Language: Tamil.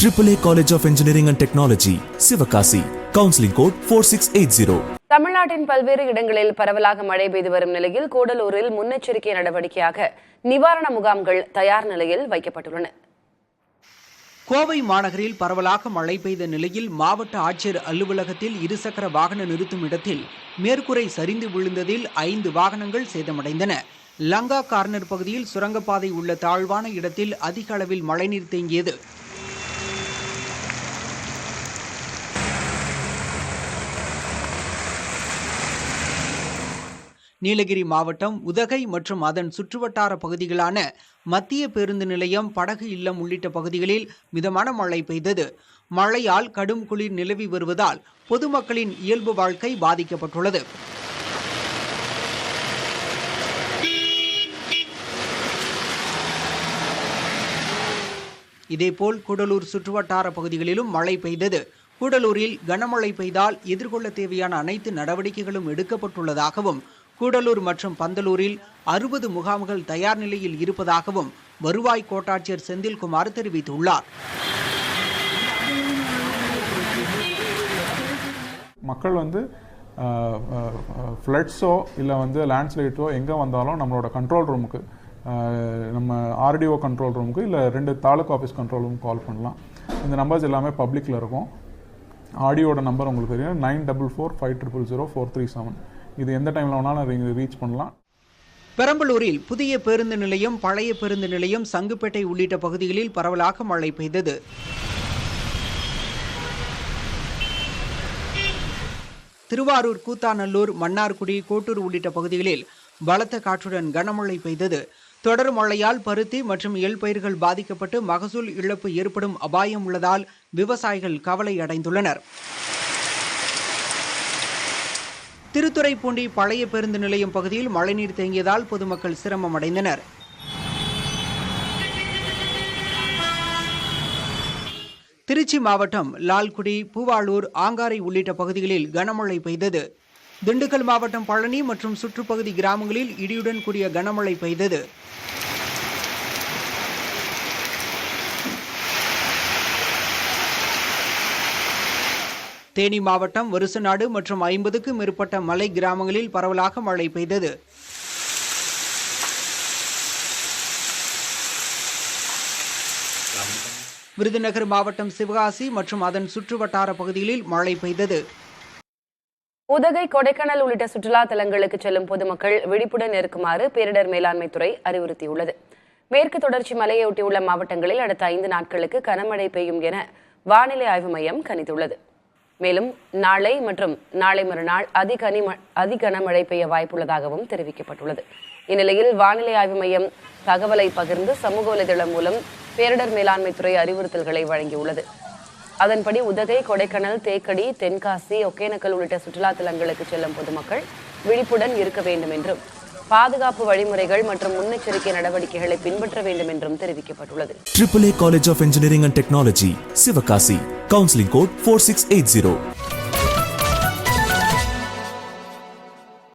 AAA College of Engineering and Technology, Sivakasi. Counseling code 4680. தமிழ்நாட்டின் பல்வேறு இடங்களில் பரவலாக மழை பெய்து வரும் நிலையில் கூடலூரில் முன்னெச்சரிக்கை நடவடிக்கையாக நிவாரண முகாம்கள் தயார் நிலையில் வைக்கப்பட்டுள்ளன. கோவை மாநகரில் பரவலாக மழை பெய்த நிலையில் மாவட்ட ஆட்சியர் அலுவலகத்தில் இருசக்கர வாகன நிறுத்தும் இடத்தில் மேற்கூரை சரிந்து விழுந்ததில் 5 வாகனங்கள் சேதமடைந்தன. லங்கா கார்னர் பகுதியில் சுரங்கப்பாதை உள்ள தாழ்வான இடத்தில் அதிக அளவில் மழைநீர் தேங்கியது. நீலகிரி மாவட்டம் உதகை மற்றும் அதன் சுற்றுவட்டார பகுதிகளான மத்திய பேருந்து நிலையம், படகு இல்லம் உள்ளிட்ட பகுதிகளில் மிதமான மழை பெய்தது. மழையால் கடும் குளிர் நிலவி வருவதால் பொதுமக்களின் இயல்பு வாழ்க்கை பாதிக்கப்பட்டுள்ளது. இதேபோல் கூடலூர் சுற்றுவட்டார பகுதிகளிலும் மழை பெய்தது. கூடலூரில் கனமழை பெய்தால் எதிர்கொள்ள தேவையான அனைத்து நடவடிக்கைகளும் எடுக்கப்பட்டுள்ளதாகவும், கூடலூர் மற்றும் பந்தலூரில் 60 முகாம்கள் தயார் நிலையில் இருப்பதாகவும் வருவாய் கோட்டாட்சியர் செந்தில்குமார் தெரிவித்துள்ளார். மக்கள் ஃப்ளட்ஸோ இல்லை லேண்ட்ஸ்லைட்டோ எங்கே வந்தாலும் நம்மளோட கண்ட்ரோல் ரூமுக்கு, நம்ம ஆர்டிஓ கண்ட்ரோல் ரூமுக்கு இல்லை 2 தாலுகா ஆஃபீஸ் கண்ட்ரோல் ரூமுக்கு கால் பண்ணலாம். இந்த நம்பர்ஸ் எல்லாமே பப்ளிக்கில் இருக்கும். ஆடியோட நம்பர் உங்களுக்கு தெரியும், 9445000437. இது எந்த டைமில் வேணாலும் ரீச் பண்ணலாம். பெரம்பலூரில் புதிய பேருந்து நிலையம், பழைய பேருந்து நிலையம், சங்குப்பேட்டை உள்ளிட்ட பகுதிகளில் பரவலாக மழை பெய்தது. திருவாரூர், கூத்தாநல்லூர், மன்னார்குடி, கோட்டூர் உள்ளிட்ட பகுதிகளில் பலத்த காற்றுடன் கனமழை பெய்தது. தொடர் மழையால் பருத்தி மற்றும் எள் பயிர்கள் பாதிக்கப்பட்டு மகசூல் இழப்பு ஏற்படும் அபாயம் உள்ளதால் விவசாயிகள் கவலை அடைந்துள்ளனர். திருத்துறைப்பூண்டி பழைய பேருந்து நிலையம் பகுதியில் மழைநீர் தேங்கியதால் பொதுமக்கள் சிரமம் அடைந்தனர். திருச்சி மாவட்டம் லால்குடி, பூவாளூர், ஆங்காரை உள்ளிட்ட பகுதிகளில் கனமழை பெய்தது. திண்டுக்கல் மாவட்டம் பழனி மற்றும் சுற்றுப்பகுதி கிராமங்களில் இடியுடன் கூடிய கனமழை பெய்தது. தேனி மாவட்டம் வருசநாடு மற்றும் 50க்கும் மேற்பட்ட மலை கிராமங்களில் பரவலாக மழை பெய்தது. விருதுநகர் மாவட்டம் சிவகாசி மற்றும் அதன் சுற்றுவட்டார பகுதிகளில் மழை பெய்தது. உதகை, கொடைக்கானல் உள்ளிட்ட சுற்றுலா தலங்களுக்கு செல்லும் பொதுமக்கள் விழிப்புடன் இருக்குமாறு பேரிடர் மேலாண்மை துறை அறிவுறுத்தியுள்ளது. மேற்கு தொடர்ச்சி மலையொட்டியுள்ள மாவட்டங்களில் அடுத்த 5 நாட்களுக்கு கனமழை பெய்யும் என வானிலை ஆய்வு மையம் கணித்துள்ளது. மேலும் நாளை மற்றும் நாளை மறுநாள் அதிகனமழை பெய்ய வாய்ப்புள்ளதாகவும் தெரிவிக்கப்பட்டுள்ளது. இந்நிலையில் வானிலை ஆய்வு மையம் தகவலை பகிர்ந்து சமூக வலைதளம் மூலம் பேரிடர் மேலாண்மை துறை அறிவுறுத்தல்களை வழங்கியுள்ளது. அதன்படி உதகை, கொடைக்கானல், தேக்கடி, தென்காசி, ஒகேனக்கல் உள்ளிட்ட சுற்றுலா தலங்களுக்கு செல்லும் பொதுமக்கள் விழிப்புடன் இருக்க வேண்டும் என்றும், பாதுகாப்பு வழிமுறைகள் மற்றும் முன்னெச்சரிக்கை நடவடிக்கைகளை பின்பற்ற வேண்டும் என்றும் தெரிவிக்கப்பட்டுள்ளது. AAA College of Engineering and Technology, Sivakasi. Counseling code 4680.